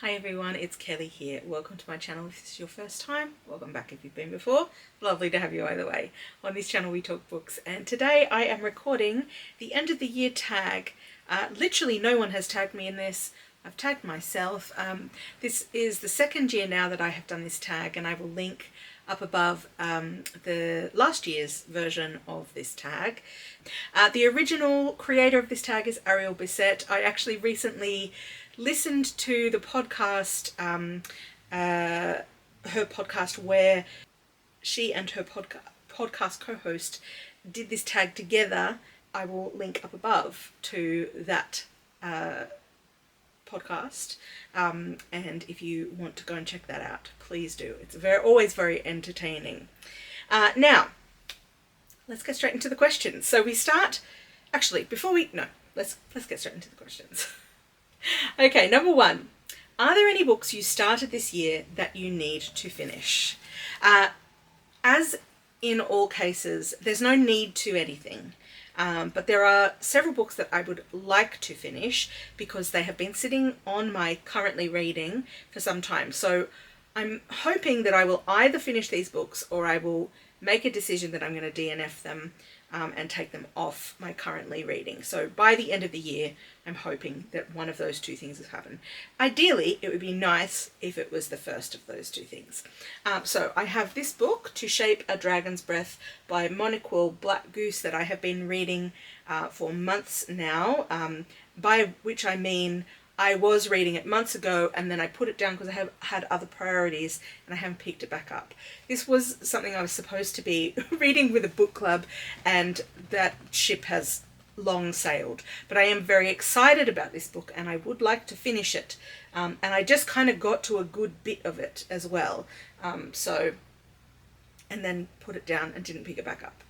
Hi everyone, it's Kelly here. Welcome to my channel if this is your first time. Welcome back if you've been before. Lovely to have you either way. On this channel we talk books, and today I am recording the end of the year tag. Literally no one has tagged me in this. I've tagged myself. This is the second year now that I have done this tag, and I will link up above the last year's version of this tag. The original creator of this tag is Ariel Bissett. I actually recently listened to the podcast, her podcast, where she and her podcast co-host did this tag together. I will link up above to that podcast, and if you want to go and check that out, please do. It's always very entertaining. Now, let's get straight into the questions. So we start, actually, let's get straight into the questions. Okay, number one. Are there any books you started this year that you need to finish? As in all cases, there's no need to anything. But there are several books that I would like to finish because they have been sitting on my currently reading for some time. So I'm hoping that I will either finish these books or I will make a decision that I'm going to DNF them and take them off my currently reading. So by the end of the year, I'm hoping that one of those two things has happened. Ideally, it would be nice if it was the first of those two things. So I have this book, To Shape a Dragon's Breath by Moniquill Blackgoose, that I have been reading for months now, by which I mean I was reading it months ago and then I put it down because I have had other priorities and I haven't picked it back up. This was something I was supposed to be reading with a book club, and that ship has long sailed. But I am very excited about this book and I would like to finish it. And I just kind of got to a good bit of it as well. And then put it down and didn't pick it back up.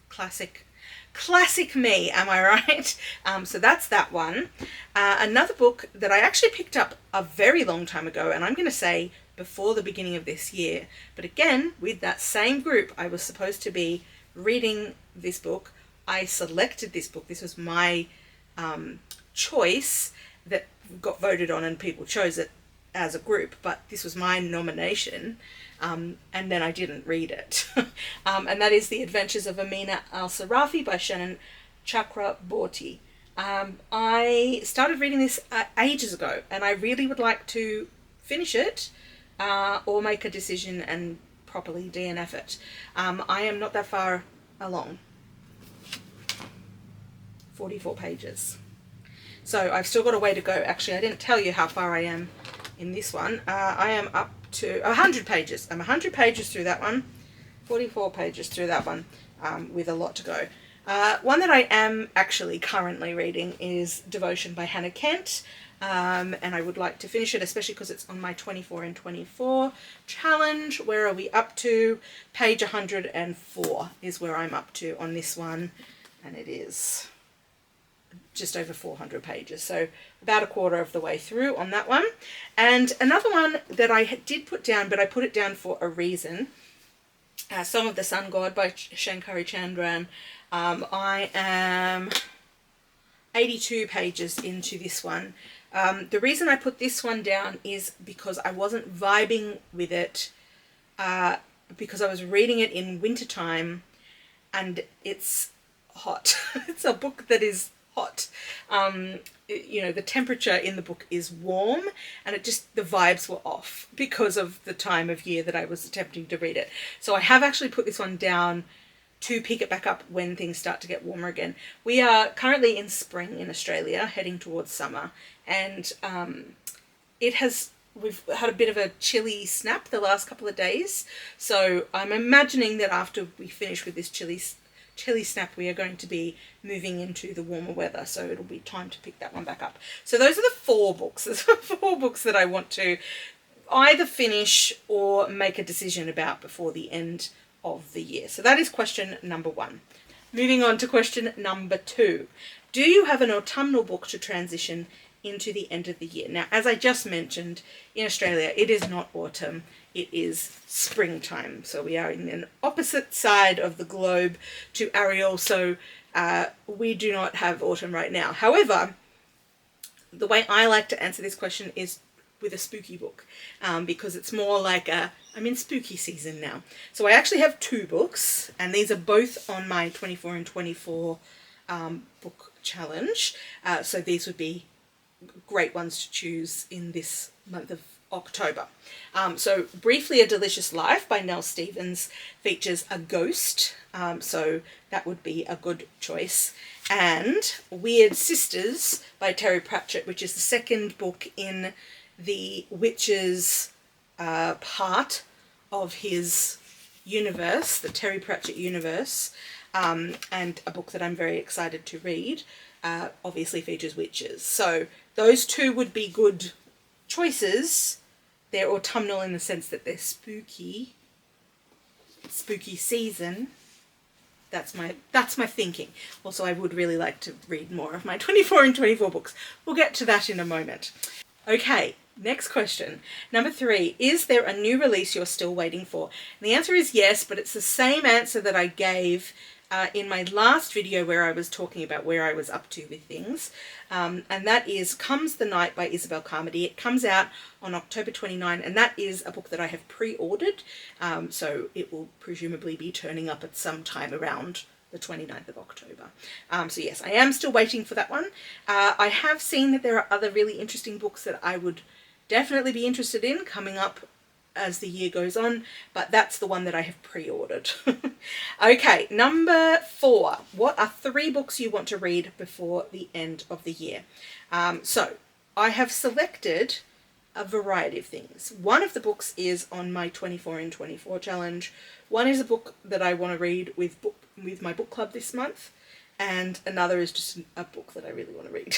Classic me, am I right? So that's that one. Another book that I actually picked up a very long time ago, and I'm going to say before the beginning of this year, but again, with that same group, I was supposed to be reading this book. I selected this book. This was my choice that got voted on and people chose it as a group, but this was my nomination. And then I didn't read it. And that is The Adventures of Amina al-Sirafi by Shannon Chakraborty. I started reading this ages ago, and I really would like to finish it or make a decision and properly DNF it. I am not that far along. 44 pages. So I've still got a way to go. Actually, I didn't tell you how far I am in this one. I am up to 100 pages. I'm 100 pages through that one, 44 pages through that one, with a lot to go. One that I am actually currently reading is Devotion by Hannah Kent, and I would like to finish it, especially because it's on my 24 in 24 challenge. Where are we up to? Page 104 is where I'm up to on this one, and it is just over 400 pages, so about a quarter of the way through on that one. And another one that I did put down, but I put it down for a reason, Song of the Sun God by Shankari Chandran. I am 82 pages into this one. The reason I put this one down is because I wasn't vibing with it, because I was reading it in wintertime and it's hot. It's a book that is hot. You know, the temperature in the book is warm, and it just, the vibes were off because of the time of year that I was attempting to read it. So I have actually put this one down to pick it back up when things start to get warmer again. We are currently in spring in Australia, heading towards summer, and we've had a bit of a chilly snap the last couple of days. So I'm imagining that after we finish with this chilly snap, we are going to be moving into the warmer weather, so it'll be time to pick that one back up. So those are the four books. There's 4 books that I want to either finish or make a decision about before the end of the year. So that is question number 1. Moving on to question number 2. Do you have an autumnal book to transition into the end of the year? Now, as I just mentioned, in Australia, it is not autumn. It is springtime. So we are in an opposite side of the globe to Ariel. So we do not have autumn right now. However, the way I like to answer this question is with a spooky book, because it's more like I'm in spooky season now. So I actually have 2 books, and these are both on my 24 and 24 book challenge. So these would be great ones to choose in this month of October. So briefly, A Delicious Life by Nell Stevens features a ghost, so that would be a good choice. And Wyrd Sisters by Terry Pratchett, which is the second book in the Witches part of his universe, the Terry Pratchett universe, and a book that I'm very excited to read, obviously features witches. So those 2 would be good choices. They're autumnal in the sense that they're spooky season. That's my thinking. Also, I would really like to read more of my 24 and 24 books. We'll get to that in a moment. Okay, next question. Number 3, is there a new release you're still waiting for? And the answer is yes, but it's the same answer that I gave in my last video where I was talking about where I was up to with things. And that is Comes the Night by Isobelle Carmody. It comes out on October 29, and that is a book that I have pre-ordered. So it will presumably be turning up at some time around the 29th of October. So yes, I am still waiting for that one. I have seen that there are other really interesting books that I would definitely be interested in coming up as the year goes on, but that's the one that I have pre-ordered. Okay, number 4. What are 3 books you want to read before the end of the year? So I have selected a variety of things. One of the books is on my 24 in 24 challenge. One is a book that I want to read with my book club this month, and another is just a book that I really want to read.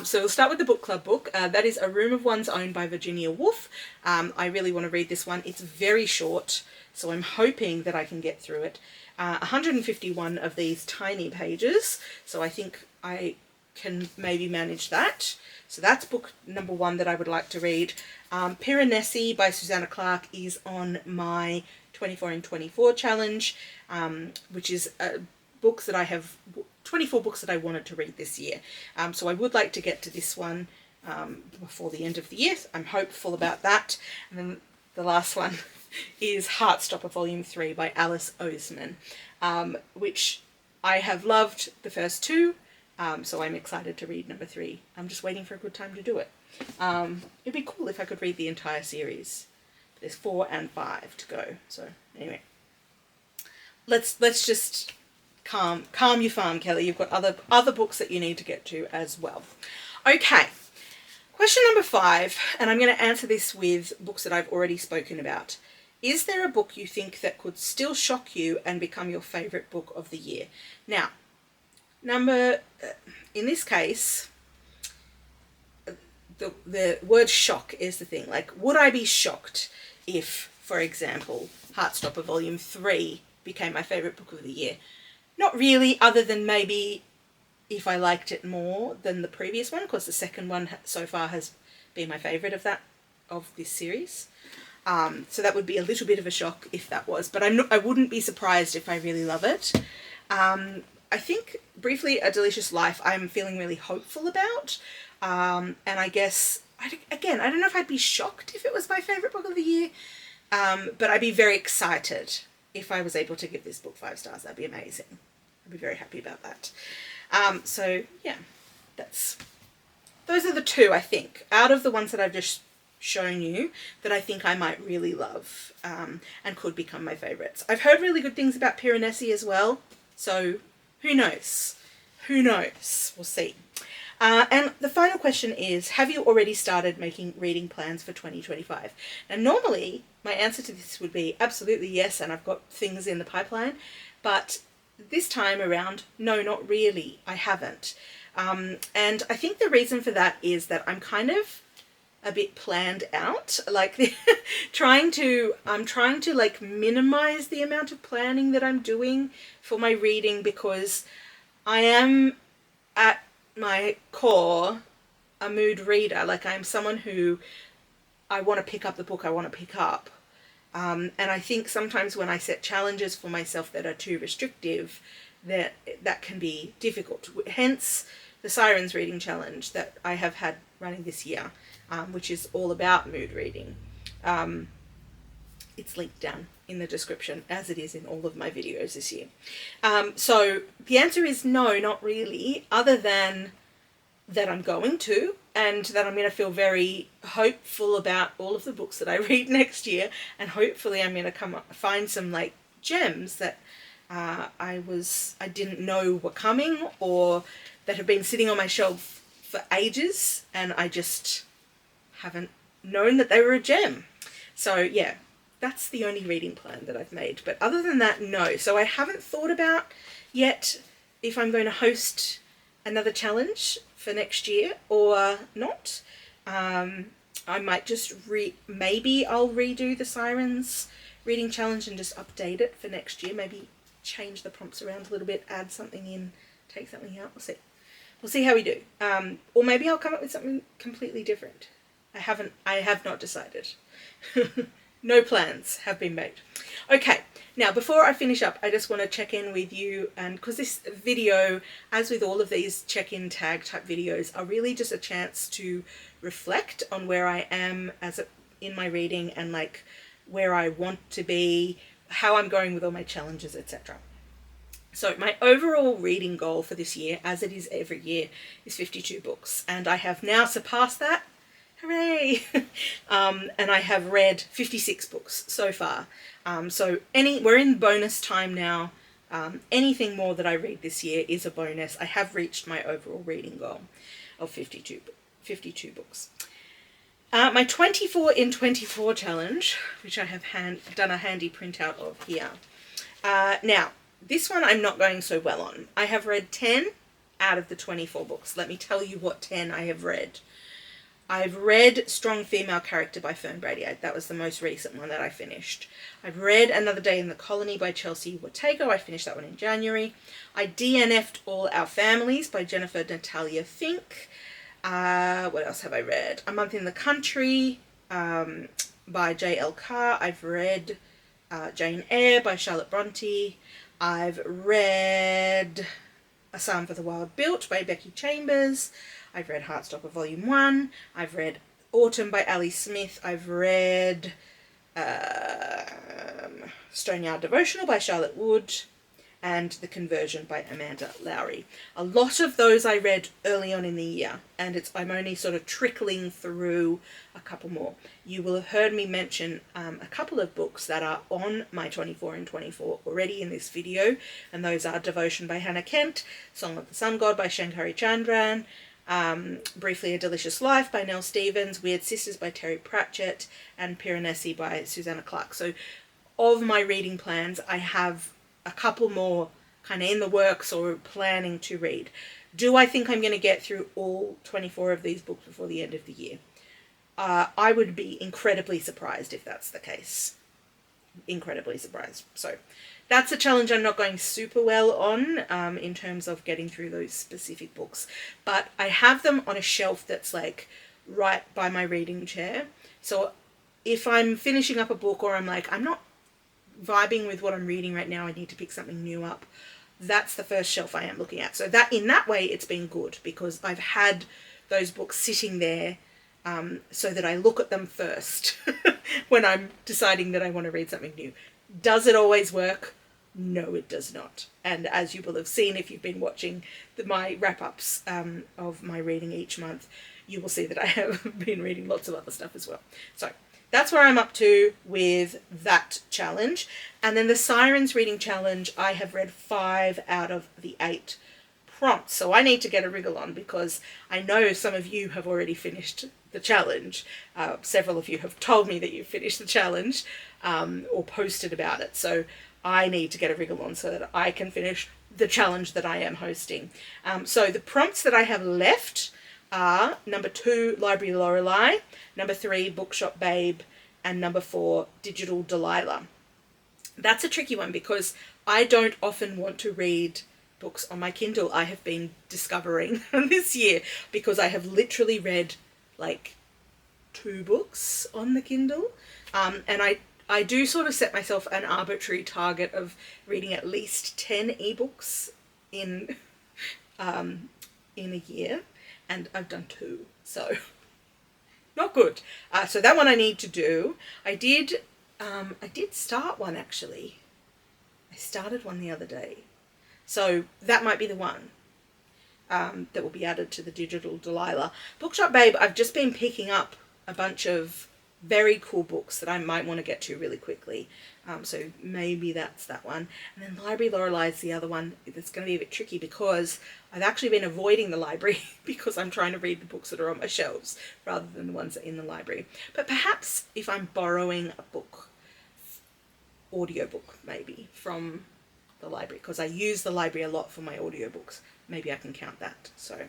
So we'll start with the book club book. That is A Room of One's Own by Virginia Woolf. I really want to read this one. It's very short, so I'm hoping that I can get through it. 151 of these tiny pages, so I think I can maybe manage that. So that's book number 1 that I would like to read. Piranesi by Susanna Clarke is on my 24 in 24 challenge, which is books that I have, 24 books that I wanted to read this year. So I would like to get to this one before the end of the year. I'm hopeful about that. And then the last one is Heartstopper Volume 3 by Alice Oseman, which I have loved the first 2, so I'm excited to read number 3. I'm just waiting for a good time to do it. It'd be cool if I could read the entire series. There's 4 and 5 to go. So anyway, let's just calm your farm, Kelly. You've got other books that you need to get to as well. Okay, question number 5, and I'm going to answer this with books that I've already spoken about. Is there a book you think that could still shock you and become your favourite book of the year? Now, in this case, the word shock is the thing. Like, would I be shocked if, for example, Heartstopper Volume 3 became my favourite book of the year? Not really, other than maybe if I liked it more than the previous one, because the second one so far has been my favourite of this series. So that would be a little bit of a shock if that was, but I wouldn't be surprised if I really love it. I think, briefly, A Delicious Life I'm feeling really hopeful about, and I guess, again, I don't know if I'd be shocked if it was my favourite book of the year, but I'd be very excited if I was able to give this book 5 stars. That'd be amazing. I'd be very happy about that. So yeah, those are the 2, I think, out of the ones that I've just shown you that I think I might really love, and could become my favourites. I've heard really good things about Piranesi as well, so who knows? Who knows? We'll see. And the final question is, have you already started making reading plans for 2025? Now, normally my answer to this would be absolutely yes, and I've got things in the pipeline, but this time around, no, not really. I haven't. And I think the reason for that is that I'm kind of a bit planned out, like I'm trying to like minimize the amount of planning that I'm doing for my reading, because I am at my core a mood reader. Like, I'm someone who, I want to pick up the book I want to pick up, and I think sometimes when I set challenges for myself that are too restrictive, that can be difficult. Hence the Sirens reading challenge that I have had running this year. which is all about mood reading. It's linked down in the description, as it is in all of my videos this year. So the answer is no, not really, other than that I'm going to, and that I'm going to feel very hopeful about all of the books that I read next year, and hopefully I'm going to find some like gems that I didn't know were coming, or that have been sitting on my shelf for ages and I just haven't known that they were a gem. So yeah, that's the only reading plan that I've made. But other than that, no. So I haven't thought about yet if I'm going to host another challenge for next year or not. I might just maybe I'll redo the Sirens reading challenge and just update it for next year. Maybe change the prompts around a little bit, add something in, take something out. We'll see. We'll see how we do. Or maybe I'll come up with something completely different. I have not decided. No plans have been made. Okay, now before I finish up, I just want to check in with you, and because this video, as with all of these check-in tag type videos, are really just a chance to reflect on where I am in my reading, and like where I want to be, how I'm going with all my challenges, etc. So my overall reading goal for this year, as it is every year, is 52 books, and I have now surpassed that. Hooray! And I have read 56 books so far. So we're in bonus time now. Anything more that I read this year is a bonus. I have reached my overall reading goal of 52 books. My 24 in 24 challenge, which I have done a handy printout of here. Now, this one I'm not going so well on. I have read 10 out of the 24 books. Let me tell you what 10 I have read. I've read Strong Female Character by Fern Brady. That was the most recent one that I finished. I've read Another Day in the Colony by Chelsea Watego. I finished that one in January. I DNF'd All Our Families by Jennifer Natalia Fink. What else have I read? A Month in the Country by J.L. Carr. I've read Jane Eyre by Charlotte Bronte. I've read A Psalm for the Wild Built by Becky Chambers. I've read Heartstopper Volume 1. I've read Autumn by Ali Smith. I've read Stoneyard Devotional by Charlotte Wood. And The Conversion by Amanda Lowry. A lot of those I read early on in the year, and I'm only sort of trickling through a couple more. You will have heard me mention a couple of books that are on my 24 in 24 already in this video, and those are Devotion by Hannah Kent, Song of the Sun God by Shankari Chandran, Briefly a Delicious Life by Nell Stevens, Weird Sisters by Terry Pratchett, and Piranesi by Susanna Clarke. So of my reading plans, I have a couple more kind of in the works or planning to read. Do I think I'm going to get through all 24 of these books before the end of the year? I would be incredibly surprised if that's the case. Incredibly surprised. So that's a challenge I'm not going super well on in terms of getting through those specific books. But I have them on a shelf that's like right by my reading chair. So if I'm finishing up a book or I'm like, I'm not vibing with what I'm reading right now, I need to pick something new up, that's the first shelf I am looking at. So that in that way it's been good, because I've had those books sitting there so that I look at them first when I'm deciding that I want to read something new. Does it always work? No, it does not. And as you will have seen if you've been watching my wrap-ups of my reading each month, you will see that I have been reading lots of other stuff as well. So that's where I'm up to with that challenge. And then the Sirens reading challenge, I have read 5 out of the 8 prompts. So I need to get a wriggle on, because I know some of you have already finished the challenge. Several of you have told me that you've finished the challenge or posted about it. So I need to get a wriggle on so that I can finish the challenge that I am hosting. So the prompts that I have left are number 2, Library Lorelei, number 3, Bookshop Babe, and number 4, Digital Delilah. That's a tricky one, because I don't often want to read books on my Kindle. I have been discovering this year, because I have literally read like 2 books on the Kindle, and I do sort of set myself an arbitrary target of reading at least 10 ebooks in a year. And I've done 2, so not good. So that one I need to do. I did start one actually. I started one the other day. So that might be the one that will be added to the digital Delilah. Bookshop Babe, I've just been picking up a bunch of very cool books that I might want to get to really quickly. So maybe that's that one. And then Library Lorelei's the other one. It's going to be a bit tricky because I've actually been avoiding the library because I'm trying to read the books that are on my shelves rather than the ones that are in the library. But perhaps if I'm borrowing a book, audiobook maybe, from the library, because I use the library a lot for my audiobooks, maybe I can count that. So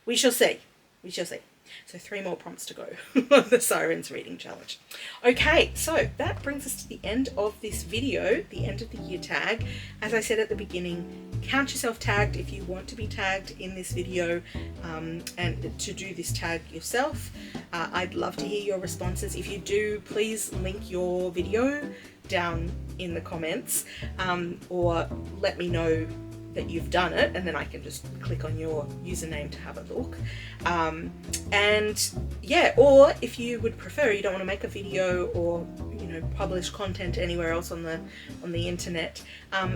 we shall see. We shall see. So 3 more prompts to go on the Sirens reading challenge. Okay, so that brings us to the end of this video, the end of the year tag. As I said at the beginning, count yourself tagged if you want to be tagged in this video, and to do this tag yourself. I'd love to hear your responses. If you do, please link your video down in the comments, or let me know that you've done it, and then I can just click on your username to have a look. And yeah, or if you would prefer, you don't want to make a video or, you know, publish content anywhere else on the internet,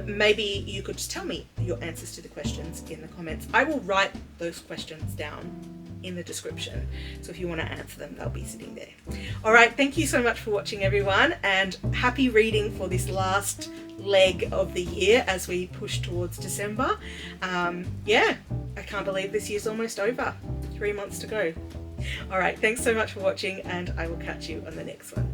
maybe you could just tell me your answers to the questions in the comments. I will write those questions down in the description, so if you want to answer them, they'll be sitting there. All right, thank you so much for watching, everyone, and happy reading for this last leg of the year as we push towards December. Yeah, I can't believe this year's almost over. 3 months to go. All right, thanks so much for watching, and I will catch you on the next one.